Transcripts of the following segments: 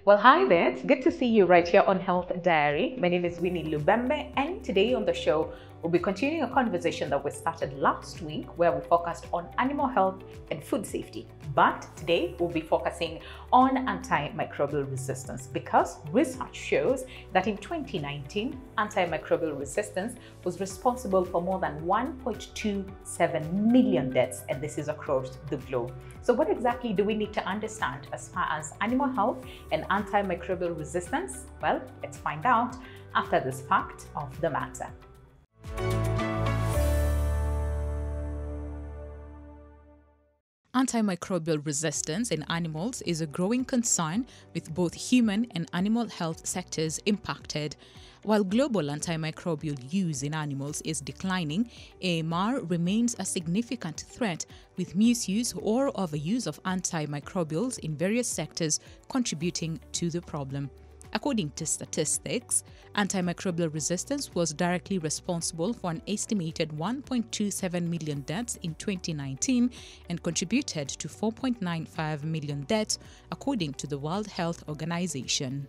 Well, hi there. It's good to see you right here on Health Diary. My name is Winnie Lubembe, and today on the show, we'll be continuing a conversation that we started last week where we focused on animal health and food safety. But today, we'll be focusing on antimicrobial resistance because research shows that in 2019, antimicrobial resistance was responsible for more than 1.27 million deaths, and this is across the globe. So what exactly do we need to understand as far as animal health and antimicrobial resistance? Well, let's find out after this fact of the matter. Antimicrobial resistance in animals is a growing concern with both human and animal health sectors impacted. While global antimicrobial use in animals is declining, AMR remains a significant threat with misuse or overuse of antimicrobials in various sectors contributing to the problem. According to statistics, antimicrobial resistance was directly responsible for an estimated 1.27 million deaths in 2019 and contributed to 4.95 million deaths, according to the World Health Organization.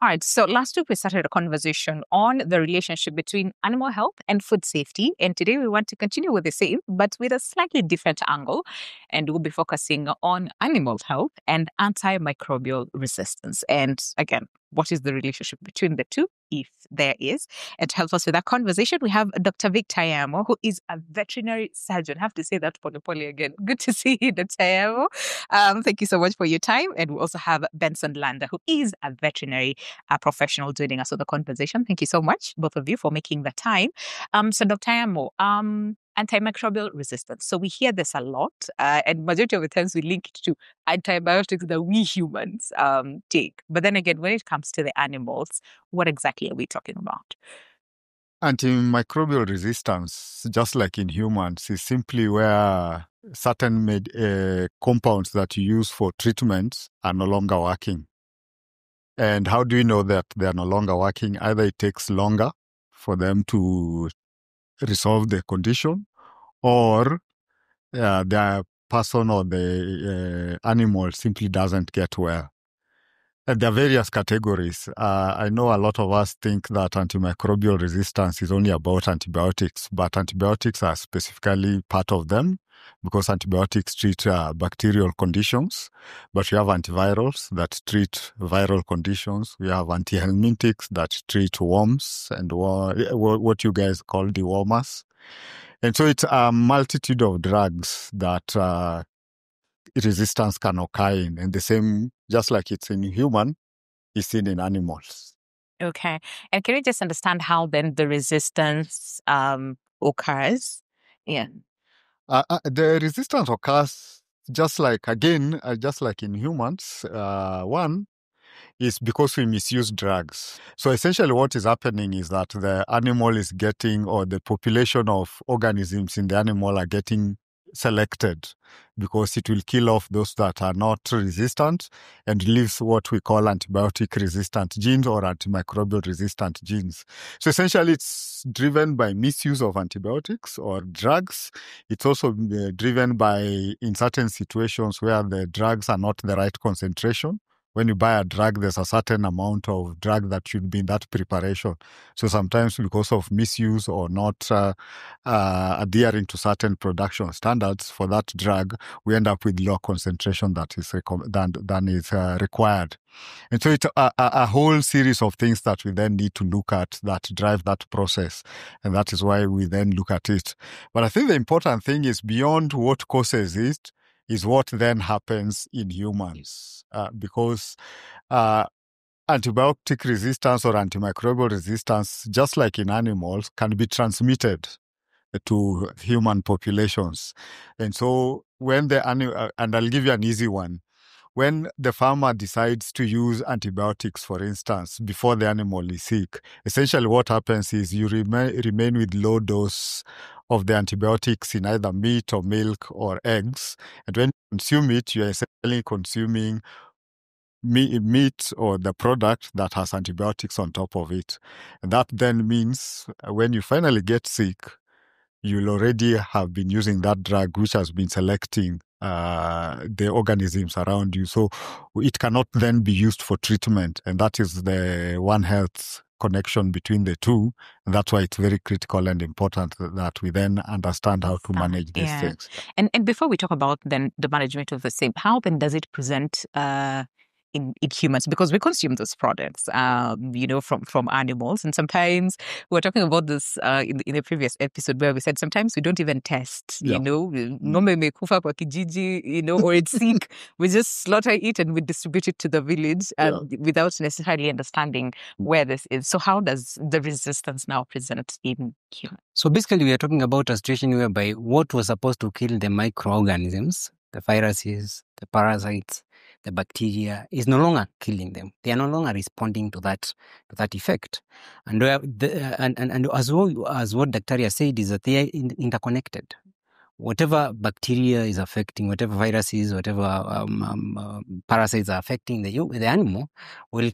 All right, so last week we started a conversation on the relationship between animal health and food safety. And today we want to continue with the same, but with a slightly different angle. And we'll be focusing on animal health and antimicrobial resistance. And again, what is the relationship between the two, if there is? And to help us with that conversation, we have Dr. Victor Yamo, who is a veterinary surgeon. I have to say that polypoly again. Good to see you, Dr. Yamo. Thank you so much for your time. And we also have Benson Lander, who is a veterinary professional joining us on the conversation. Thank you so much, both of you, for making the time. So Dr. Yamo, antimicrobial resistance. So we hear this a lot, and majority of the times we link it to antibiotics that we humans take. But then again, when it comes to the animals, what exactly are we talking about? Antimicrobial resistance, just like in humans, is simply where certain compounds that you use for treatments are no longer working. And how do you know that they are no longer working? Either it takes longer for them to resolve the condition, or the person or the animal simply doesn't get well. And there are various categories. I know a lot of us think that antimicrobial resistance is only about antibiotics, but antibiotics are specifically part of them because antibiotics treat bacterial conditions, but we have antivirals that treat viral conditions. We have antihelminthics that treat worms and what you guys call dewormers. And so it's a multitude of drugs that resistance can occur in, and the same, just like it's in human, is seen in animals. Okay. And can you just understand how then the resistance occurs? Yeah. The resistance occurs just like in humans. One is because we misuse drugs. So essentially what is happening is that the animal is getting, or the population of organisms in the animal are getting selected because it will kill off those that are not resistant and leaves what we call antibiotic resistant genes or antimicrobial resistant genes. So essentially it's driven by misuse of antibiotics or drugs. It's also driven by, in certain situations where the drugs are not the right concentration. When you buy a drug, there's a certain amount of drug that should be in that preparation. So sometimes because of misuse or not adhering to certain production standards for that drug, we end up with lower concentration that is than is required. And so it's a whole series of things that we then need to look at that drive that process. And that is why we then look at it. But I think the important thing is beyond what causes it, is what then happens in humans. Because antibiotic resistance or antimicrobial resistance, just like in animals, can be transmitted to human populations. And so when and I'll give you an easy one. When the farmer decides to use antibiotics, for instance, before the animal is sick, essentially what happens is you remain with low dose of the antibiotics in either meat or milk or eggs. And when you consume it, you're essentially consuming meat or the product that has antibiotics on top of it. And that then means when you finally get sick, you'll already have been using that drug which has been selecting the organisms around you. So it cannot then be used for treatment. And that is the One Health connection between the two. And that's why it's very critical and important that we then understand how to manage these things. And before we talk about then the management of the same, how then does it present in humans? Because we consume those products, from animals. And sometimes we were talking about this in the previous episode where we said sometimes we don't even test, ng'ombe imekufa kwa kijiji, or it's sick. We just slaughter it and we distribute it to the village without necessarily understanding where this is. So how does the resistance now present in humans? So basically, we are talking about a situation whereby what was supposed to kill the microorganisms, the viruses, the parasites, the bacteria, is no longer killing them. They are no longer responding to that effect. And as well as what Dr. said is that they are interconnected. Whatever bacteria is affecting, whatever viruses, whatever parasites are affecting the animal will,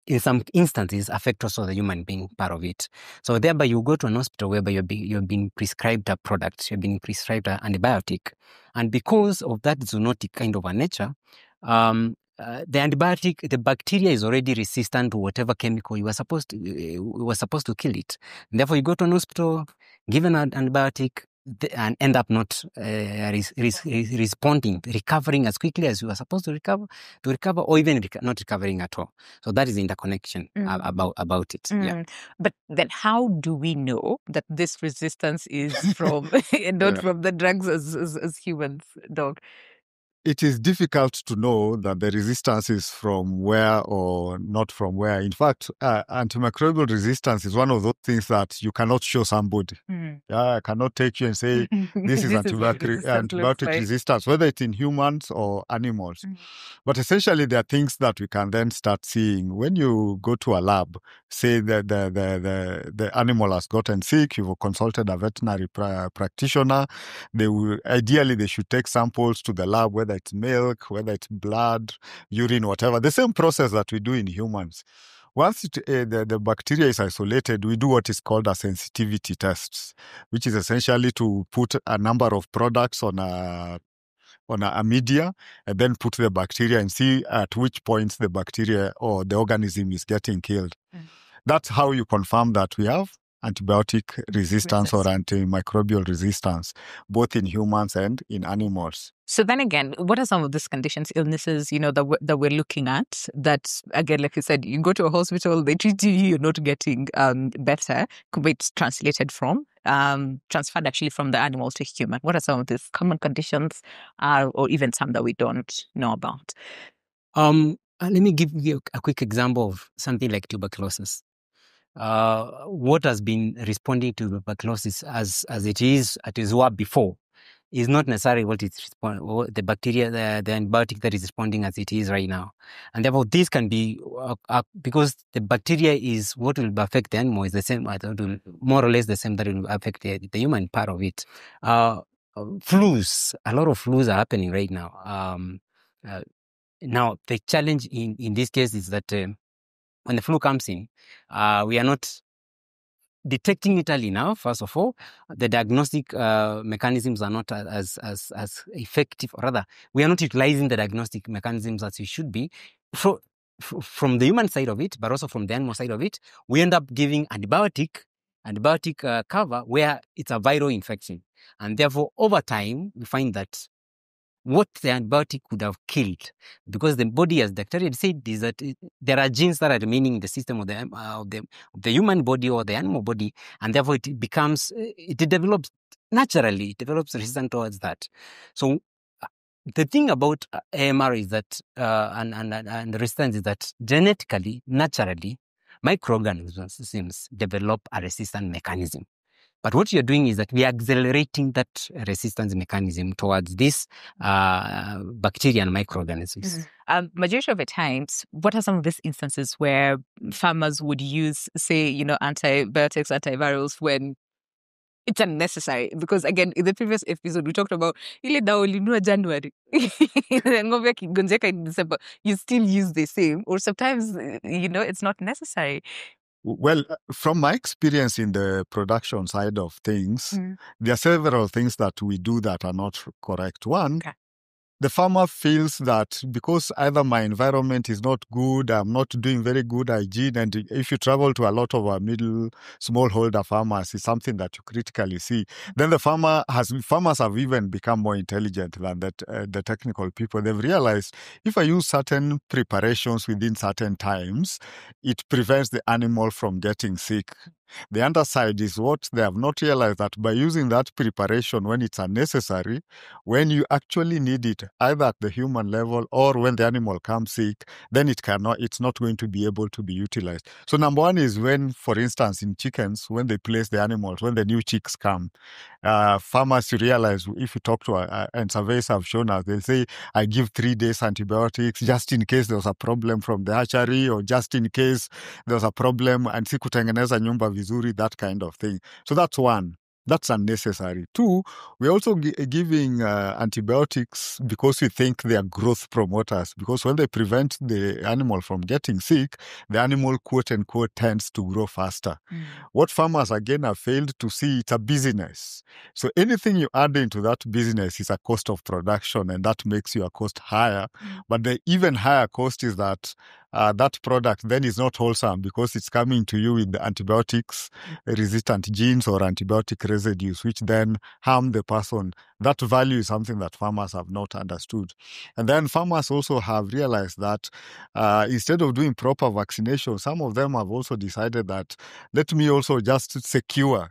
in some instances, affect also the human being part of it. So thereby you go to an hospital whereby you're being prescribed a product, you're being prescribed an antibiotic. And because of that zoonotic kind of a nature, the bacteria is already resistant to whatever chemical you were supposed to kill it. And therefore you go to an hospital, given an antibiotic, and end up not responding, recovering as quickly as you are supposed to recover, or even not recovering at all. So that is the interconnection about it. Yeah. But then how do we know that this resistance is from not from the drugs as humans, Doc? It is difficult to know that the resistance is from where or not from where. In fact, antimicrobial resistance is one of those things that you cannot show somebody. I cannot take you and say, this is antibiotic resistance, whether it's in humans or animals. But essentially, there are things that we can then start seeing. When you go to a lab, say that the animal has gotten sick, you've consulted a veterinary practitioner, ideally they should take samples to the lab, whether it's milk, whether it's blood, urine, whatever. The same process that we do in humans. Once the bacteria is isolated, we do what is called a sensitivity test, which is essentially to put a number of products on a media and then put the bacteria and see at which points the bacteria or the organism is getting killed. That's how you confirm that we have antibiotic resistance or antimicrobial resistance, both in humans and in animals. So then again, what are some of these conditions, illnesses, that we're looking at that, again, like you said, you go to a hospital, they treat you, you're not getting better, it's translated from, transferred actually from the animal to human. What are some of these common conditions or even some that we don't know about? Let me give you a quick example of something like tuberculosis. What has been responding to tuberculosis as it is at its work before is not necessarily what it's the bacteria, the antibiotic that is responding as it is right now. And therefore, this can be, because the bacteria is what will affect the animal is the same, more or less the same that will affect the human part of it. Flus, a lot of flus are happening right now. Now, the challenge in this case is that when the flu comes in, we are not detecting it early now. First of all, the diagnostic mechanisms are not as effective, or rather, we are not utilizing the diagnostic mechanisms as we should be. From the human side of it, but also from the animal side of it, we end up giving antibiotic cover where it's a viral infection. And therefore, over time, we find that what the antibiotic could have killed, because the body, as Dr. had said, is that there are genes that are remaining in the system of the human body or the animal body, and therefore it develops naturally, it develops resistance towards that. So the thing about AMR is that, and resistance is that genetically, naturally, microorganisms develop a resistant mechanism. But what you're doing is that we are accelerating that resistance mechanism towards this bacteria and microorganisms. Majority of the times, what are some of these instances where farmers would use, say, antibiotics, antivirals when it's unnecessary? Because again, in the previous episode, we talked about ile dawa ulinunua January, ng'ombe akigonjeka in December, you still use the same, or sometimes, it's not necessary. Well, from my experience in the production side of things, there are several things that we do that are not correct. One, Okay. the farmer feels that because either my environment is not good, I'm not doing very good hygiene, and if you travel to a lot of our middle smallholder farmers, it's something that you critically see. Then farmers have even become more intelligent than the technical people. They've realized if I use certain preparations within certain times, it prevents the animal from getting sick. The underside is what they have not realized, that by using that preparation when it's unnecessary, when you actually need it, either at the human level or when the animal comes sick, then it's not going to be able to be utilized. So number one is when, for instance, in chickens, when they place the animals, when the new chicks come, farmers realize, if you talk to and surveys have shown us, they'll say, I give 3 days antibiotics just in case there's a problem from the hatchery, or just in case there's a problem and si kutengeneza nyumba vizuri, that kind of thing. So that's one. That's unnecessary. Two, we're also giving antibiotics because we think they are growth promoters, because when they prevent the animal from getting sick, the animal, quote unquote, tends to grow faster. What farmers again have failed to see, it's a business. So anything you add into that business is a cost of production, and that makes your cost higher. But the even higher cost is that that product then is not wholesome, because it's coming to you with the antibiotics resistant genes or antibiotic residues, which then harm the person. That value is something that farmers have not understood. And then farmers also have realized that instead of doing proper vaccination, some of them have also decided that let me also just secure.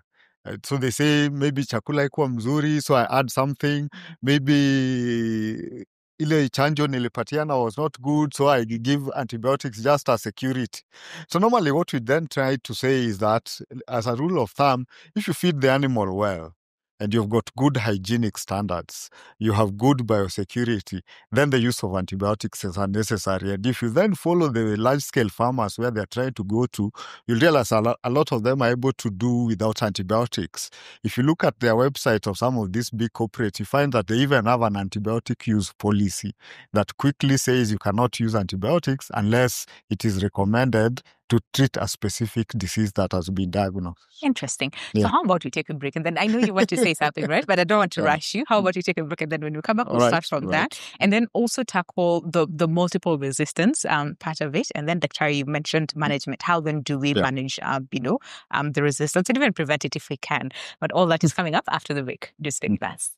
So they say maybe chakula ikuwa mzuri, so I add something. Maybe ile chanjo nilipatiana was not good, so I give antibiotics just as security. So normally what we then try to say is that, as a rule of thumb, if you feed the animal well, and you've got good hygienic standards, you have good biosecurity, then the use of antibiotics is unnecessary. And if you then follow the large-scale farmers where they're trying to go to, you'll realize a lot of them are able to do without antibiotics. If you look at their website of some of these big corporates, you find that they even have an antibiotic use policy that quickly says you cannot use antibiotics unless it is recommended to treat a specific disease that has been diagnosed. Interesting. Yeah. So how about we take a break? And then I know you want to say something, right? But I don't want to rush you. How about you take a break? And then when we come back, we'll start from that. And then also tackle the multiple resistance part of it. And then, Dr. you mentioned management. How then do we manage, the resistance and even prevent it if we can? But all that is coming up after the break. Just stay with us.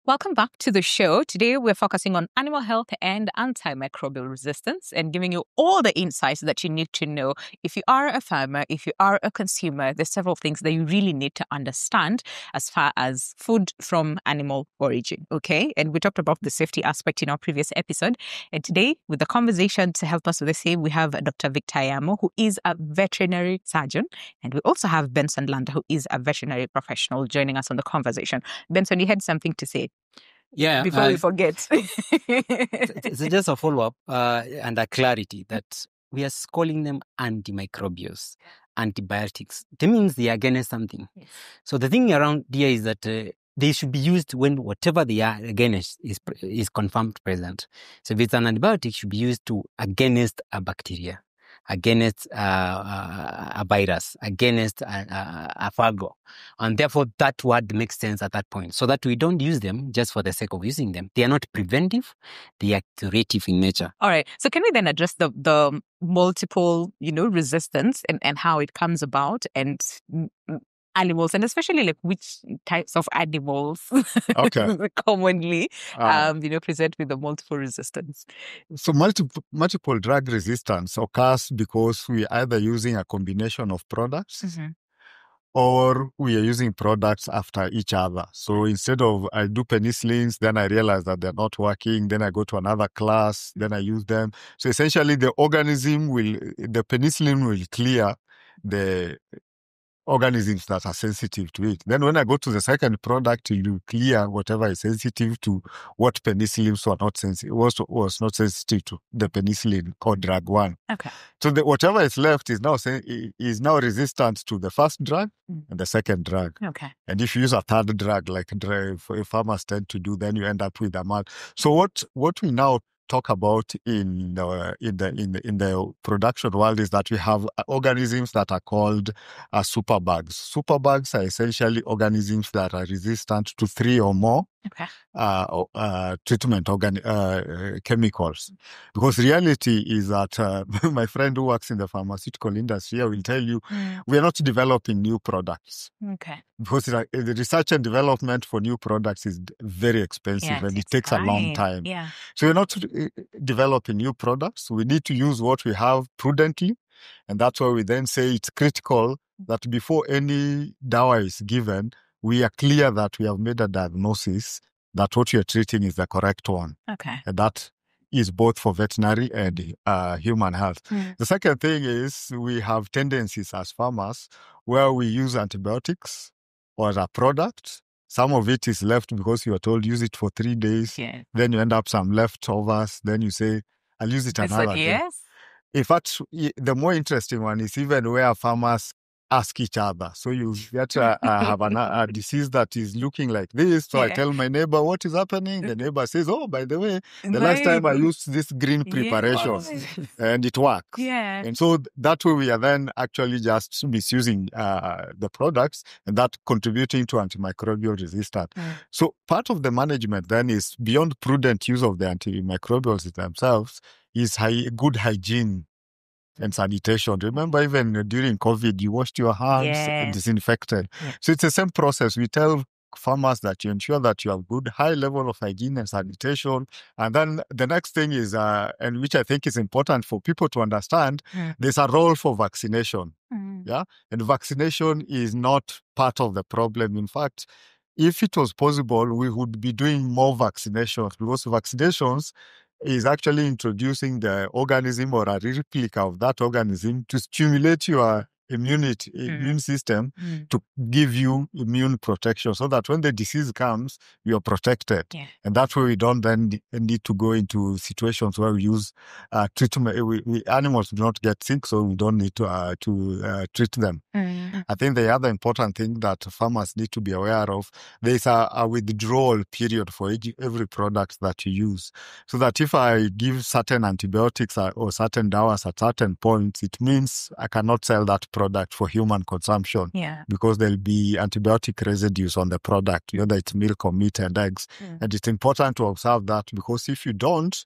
Welcome back to the show. Today, we're focusing on animal health and antimicrobial resistance and giving you all the insights that you need to know. If you are a farmer, if you are a consumer, there's several things that you really need to understand as far as food from animal origin, okay? And we talked about the safety aspect in our previous episode. And today, with the conversation to help us with the same, we have Dr. Victor Yamo, who is a veterinary surgeon. And we also have Benson Landa, who is a veterinary professional, joining us on the conversation. Benson, you had something to say. Yeah. Before we forget. It's just a follow-up and a clarity that we are calling them antimicrobials, antibiotics. That means they are against something. Yes. So the thing around here is that they should be used when whatever they are against is confirmed present. So if it's an antibiotic, it should be used to against a bacteria, against a virus, against a fungal. And therefore, that word makes sense at that point, so that we don't use them just for the sake of using them. They are not preventive, they are curative in nature. All right. So can we then address the multiple, resistance and how it comes about, and animals, and especially like which types of animals commonly, present with the multiple resistance? So multiple drug resistance occurs because we are either using a combination of products or we are using products after each other. So instead of I do penicillins, then I realize that they're not working, then I go to another class, then I use them. So essentially the penicillin will clear the organisms that are sensitive to it. Then when I go to the second product, you clear whatever is sensitive to what penicillins were not sensitive, was not sensitive to the penicillin or drug one. Okay. So whatever is left is now resistant to the first drug and the second drug. Okay. And if you use a third drug, like farmers tend to do, then you end up with a mal. So what we now talk about in the production world is that we have organisms that are called superbugs. Superbugs are essentially organisms that are resistant to 3 or more Okay. treatment chemicals. Because reality is that my friend who works in the pharmaceutical industry will tell you we are not developing new products. Okay. Because the research and development for new products is very expensive and it takes a long time. Yeah. So we're not developing new products. We need to use what we have prudently. And that's why we then say it's critical that before any dawa is given, we are clear that we have made a diagnosis that what you're treating is the correct one. Okay. And that is both for veterinary and human health. The second thing is we have tendencies as farmers where we use antibiotics or a product. Some of it is left because you are told use it for 3 days. Yeah. Then you end up some leftovers. Then you say, I'll use it another day. Yes. In fact, the more interesting one is even where farmers ask each other. So you get have a disease that is looking like this. So I tell my neighbor what is happening. The neighbor says, oh, by the way, the last time I used this green preparation and it works. Yeah. And so that way we are then actually just misusing the products and that contributing to antimicrobial resistance. So part of the management then is beyond prudent use of the antimicrobials themselves is good hygiene and sanitation. Remember, even during COVID, you washed your hands and disinfected. So it's the same process. We tell farmers that you ensure that you have good high level of hygiene and sanitation. And then the next thing is, and which I think is important for people to understand, there's a role for vaccination. Yeah. And vaccination is not part of the problem. In fact, if it was possible, we would be doing more vaccinations because vaccinations is actually introducing the organism or a replica of that organism to stimulate your immune system to give you immune protection so that when the disease comes, you're protected. Yeah. And that's why we don't then need to go into situations where we use treatment. Animals do not get sick, so we don't need to treat them. I think the other important thing that farmers need to be aware of, there's a withdrawal period for every product that you use. So that if I give certain antibiotics or certain dawas at certain points, it means I cannot sell that product for human consumption because there'll be antibiotic residues on the product, whether it's milk or meat and eggs. And it's important to observe that because if you don't,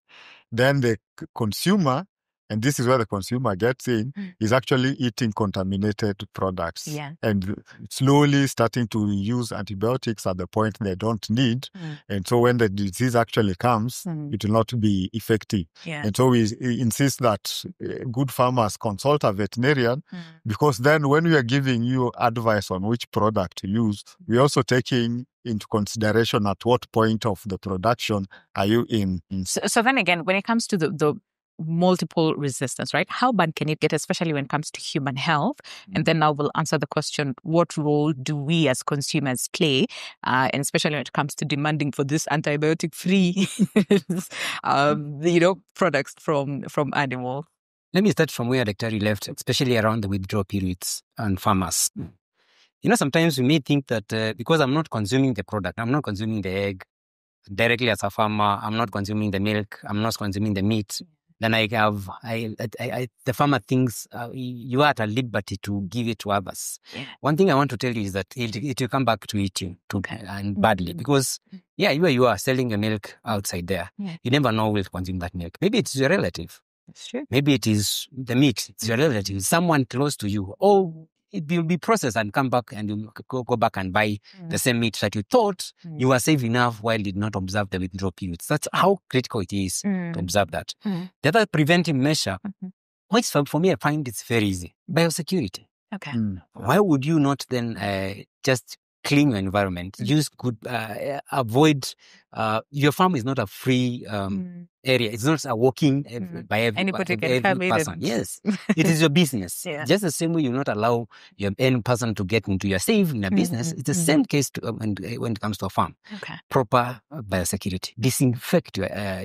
then the consumer, and this is where the consumer gets in, is actually eating contaminated products and slowly starting to use antibiotics at the point they don't need. And so when the disease actually comes, it will not be effective. And so we insist that good farmers consult a veterinarian because then when we are giving you advice on which product to use, we're also taking into consideration at what point of the production are you in. So then again, when it comes to the multiple resistance, right? How bad can it get, especially when it comes to human health? And then now we'll answer the question, what role do we as consumers play? And especially when it comes to demanding for this antibiotic-free, products from animals. Let me start from where Dr. left, especially around the withdrawal periods and farmers. Sometimes we may think that because I'm not consuming the product, I'm not consuming the egg directly as a farmer, I'm not consuming the milk, I'm not consuming the meat, then the farmer thinks you are at a liberty to give it to others. One thing I want to tell you is that it will come back to eat you and badly because, you are selling your milk outside there. You never know who will consume that milk. Maybe it's your relative. That's true. Maybe it is the meat. It's your relative, someone close to you. Or it will be processed and come back and you go back and buy the same meat that you thought you were safe enough while you did not observe the withdrawal periods. That's how critical it is to observe that. The other preventive measure, which for me I find it's very easy, biosecurity. Okay. Why would you not then just clean your environment? Use good, avoid, your farm is not a free area. It's not a walking by every person. Yes, it is your business. Just the same way you not allow your any person to get into your safe in a business. It's the same case when it comes to a farm. Okay. Proper biosecurity. Disinfect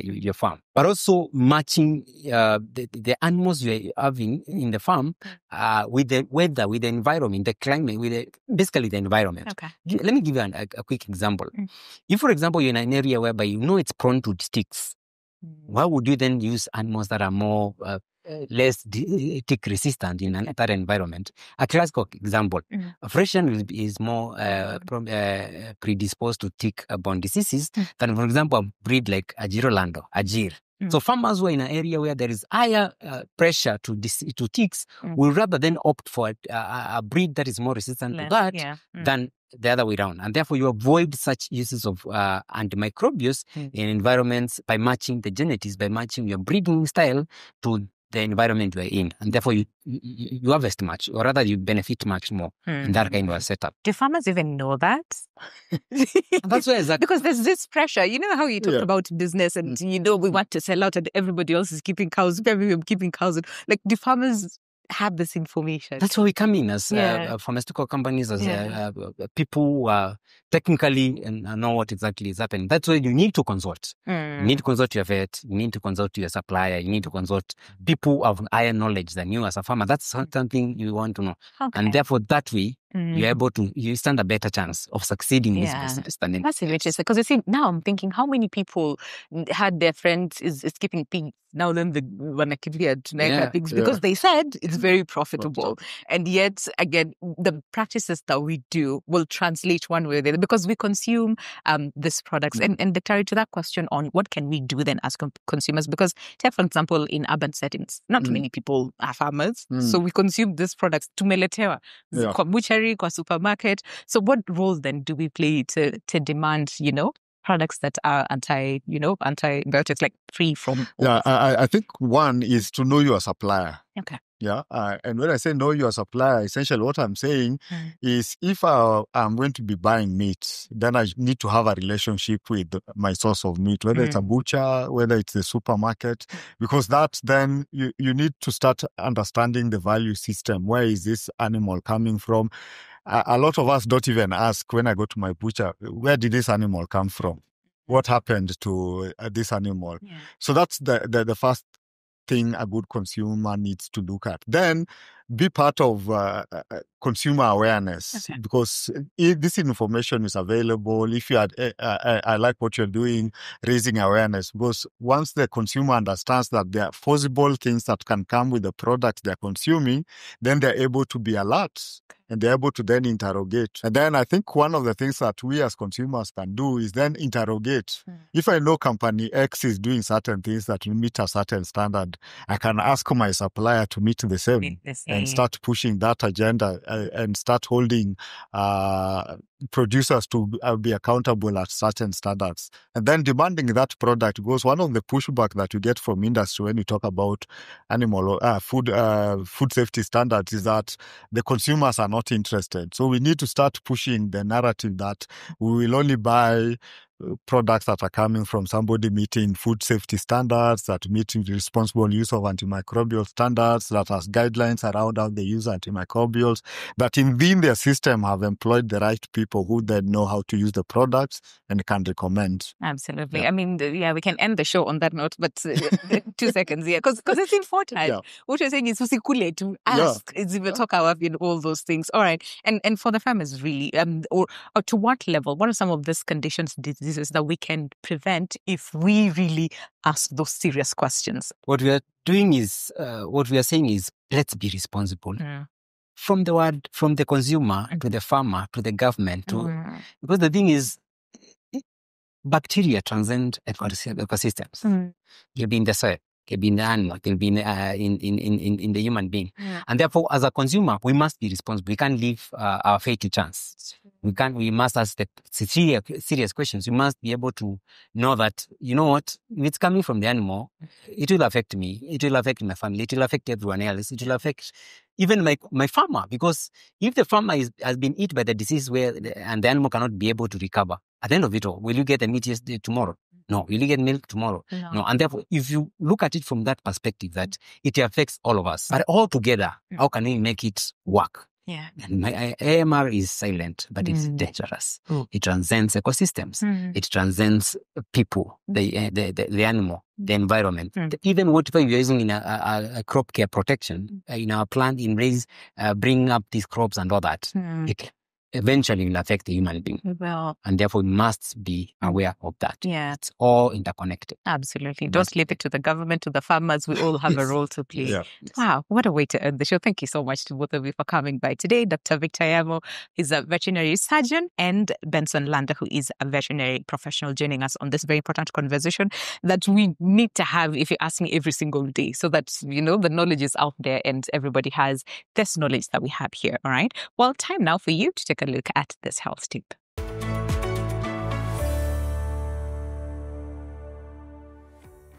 your farm. But also matching the animals you're having in the farm with the weather, with the environment, the climate, basically the environment. Okay. Let me give you a quick example. If, for example, you're in an area whereby it's prone to ticks, Why would you then use animals that are more less tick resistant in that environment? A classical example, Frisian is more predisposed to tick-borne diseases than, for example, a breed like a Girolando, a Gir. So farmers who are in an area where there is higher pressure to ticks will rather then opt for a breed that is more resistant to that than the other way around. And therefore, you avoid such uses of antimicrobials in environments by matching the genetics, by matching your breeding style to the environment you are in. And therefore, you harvest much, or rather you benefit much more in that kind of a setup. Do farmers even know that? That's where exactly. Because there's this pressure. You know how you talked about business and, we want to sell out and everybody else is keeping cows. Everyone keeping cows. Like, do farmers have this information? That's where we come in as pharmaceutical companies, as people who technically know what exactly is happening. That's where you need to consult. You need to consult your vet. You need to consult your supplier. You need to consult people who have higher knowledge than you as a farmer. That's something you want to know. Okay. And therefore, that way, you're able to, you stand a better chance of succeeding in this business. That's interesting. Because you see, now I'm thinking how many people had their friends is keeping pigs. Now then they want to keep pigs because they said it's very profitable. And yet, again, the practices that we do will translate one way or the other because we consume these products. And Dr. to that question on what can we do then as consumers? Because take, for example, in urban settings, not many people are farmers. So we consume these products to meletewa, butchery, kwa supermarket. So what role then do we play to demand, products that are antibiotics, like free from? I think one is to know your supplier. Okay. Yeah. And when I say know your supplier, essentially what I'm saying is if I'm going to be buying meat, then I need to have a relationship with my source of meat, whether it's a butcher, whether it's a supermarket, because that then you need to start understanding the value system. Where is this animal coming from? A lot of us don't even ask when I go to my butcher, where did this animal come from? What happened to this animal? Yeah. So that's the first thing a good consumer needs to look at. Then be part of consumer awareness, because if this information is available, if you I like what you're doing, raising awareness, because once the consumer understands that there are possible things that can come with the product they're consuming, then they're able to be alert. And they're able to then interrogate. And then I think one of the things that we as consumers can do is then interrogate. If I know company X is doing certain things that meet a certain standard, I can ask my supplier to meet the same and start pushing that agenda and start holding producers to be accountable at certain standards. And then demanding that product, because one of the pushback that you get from industry when you talk about animal food safety standards is that the consumers are not interested. So we need to start pushing the narrative that we will only buy products that are coming from somebody meeting food safety standards, that meeting the responsible use of antimicrobial standards, that has guidelines around how they use antimicrobials, that within their system have employed the right people who then know how to use the products and can recommend. Absolutely. Yeah. I mean, we can end the show on that note, but 2 seconds, because it's important. Yeah. What you're saying is usikule to ask, is talk about all those things. All right. And for the farmers, really, or to what level, what are some of these conditions, diseases that we can prevent if we really ask those serious questions? What we are doing is, what we are saying is, let's be responsible. From the consumer to the farmer to the government, because the thing is, bacteria transcend ecosystems. They'll be in the soil, they'll be in the animal, they'll be in the human being. And therefore, as a consumer, we must be responsible. We can't leave our fate to chance. We must ask the serious questions. We must be able to know that, you know what, if it's coming from the animal, it will affect me, it will affect my family, it will affect everyone else, it will affect even my farmer, because if the farmer has been eaten by the disease and the animal cannot be able to recover, at the end of it all, will you get a meat tomorrow? No. Will you get milk tomorrow? No. And therefore, if you look at it from that perspective, that it affects all of us, but all together, how can we make it work? Yeah. And my AMR is silent, but it's dangerous. It transcends ecosystems. It transcends people, the animal, the environment. Even whatever you're using in a crop care protection, in our plant, in bringing up these crops and all that, eventually will affect the human being. Well, And therefore, we must be aware of that. yeah. It's all interconnected. Absolutely. Don't leave it to the government, to the farmers. We all have a Yes. role to play. Yeah. Wow, what a way to end the show. Thank you so much to both of you for coming by today. Dr. Victor Yamo is a veterinary surgeon, and Benson Lander, who is a veterinary professional, joining us on this very important conversation that we need to have, if you ask me, every single day, so that, you know, the knowledge is out there and everybody has this knowledge that we have here. All right. Well, time now for you to take a look at this health tip.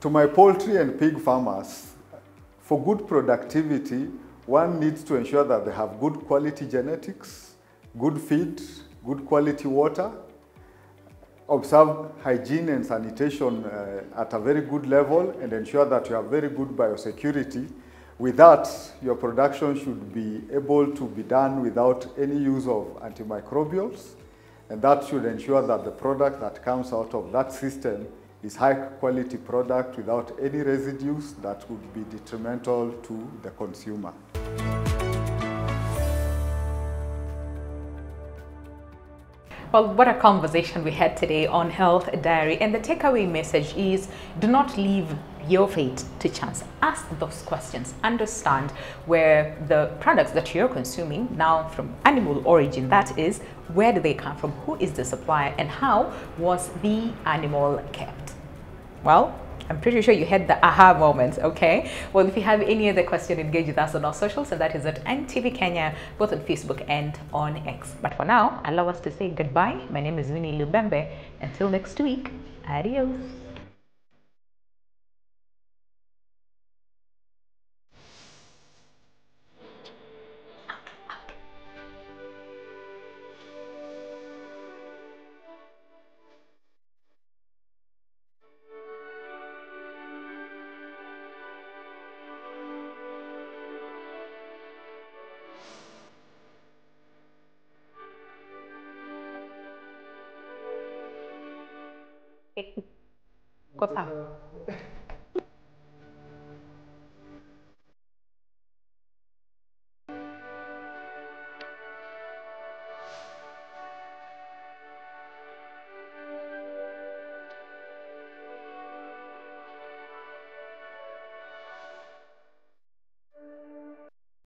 To my poultry and pig farmers, for good productivity, one needs to ensure that they have good quality genetics, good feed, good quality water, observe hygiene and sanitation at a very good level, and ensure that you have very good biosecurity. With that, your production should be able to be done without any use of antimicrobials, and that should ensure that the product that comes out of that system is high quality product without any residues that would be detrimental to the consumer. Well, what a conversation we had today on Health Diary. And the takeaway message is, do not leave your fate to chance. Ask those questions. Understand where the products that you're consuming, now from animal origin, that is, where do they come from? Who is the supplier? And how was the animal kept? Well, I'm pretty sure you had the aha moment, okay? Well, if you have any other question, engage with us on our socials, and that is at NTV Kenya, both on Facebook and on X. But for now, allow us to say goodbye. My name is Winnie Lubembe. Until next week, adios. Kota.